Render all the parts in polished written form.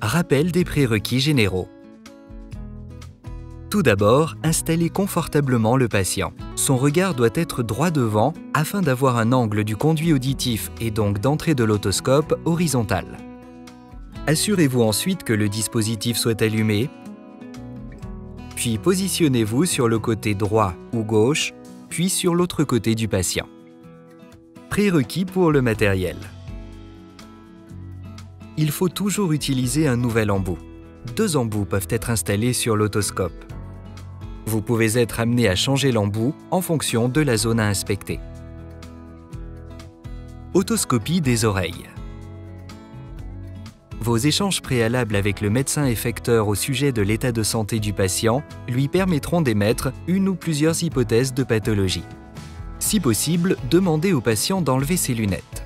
Rappel des prérequis généraux. Tout d'abord, installez confortablement le patient. Son regard doit être droit devant afin d'avoir un angle du conduit auditif et donc d'entrée de l'otoscope horizontal. Assurez-vous ensuite que le dispositif soit allumé, puis positionnez-vous sur le côté droit ou gauche, puis sur l'autre côté du patient. Prérequis pour le matériel. Il faut toujours utiliser un nouvel embout. 2 embouts peuvent être installés sur l'otoscope. Vous pouvez être amené à changer l'embout en fonction de la zone à inspecter. Otoscopie des oreilles. Vos échanges préalables avec le médecin effecteur au sujet de l'état de santé du patient lui permettront d'émettre une ou plusieurs hypothèses de pathologie. Si possible, demandez au patient d'enlever ses lunettes.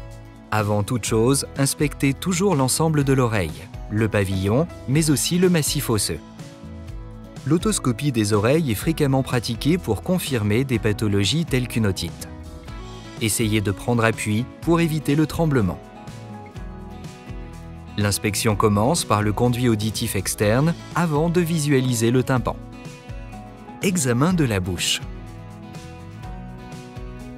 Avant toute chose, inspectez toujours l'ensemble de l'oreille, le pavillon, mais aussi le massif osseux. L'otoscopie des oreilles est fréquemment pratiquée pour confirmer des pathologies telles qu'une otite. Essayez de prendre appui pour éviter le tremblement. L'inspection commence par le conduit auditif externe avant de visualiser le tympan. Examen de la bouche.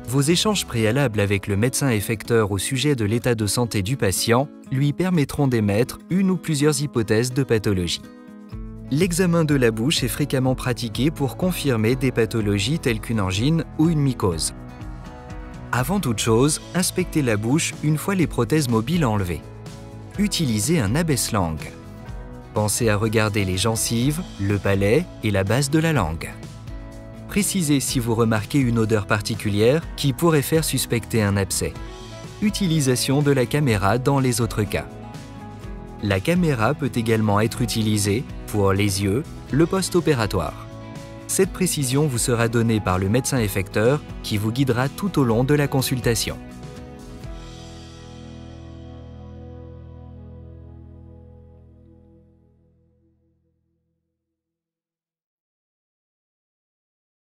Vos échanges préalables avec le médecin effecteur au sujet de l'état de santé du patient lui permettront d'émettre une ou plusieurs hypothèses de pathologie. L'examen de la bouche est fréquemment pratiqué pour confirmer des pathologies telles qu'une angine ou une mycose. Avant toute chose, inspectez la bouche une fois les prothèses mobiles enlevées. Utilisez un abaisse-langue. Pensez à regarder les gencives, le palais et la base de la langue. Précisez si vous remarquez une odeur particulière qui pourrait faire suspecter un abcès. Utilisation de la caméra dans les autres cas. La caméra peut également être utilisée pour les yeux, le post-opératoire. Cette précision vous sera donnée par le médecin effecteur qui vous guidera tout au long de la consultation.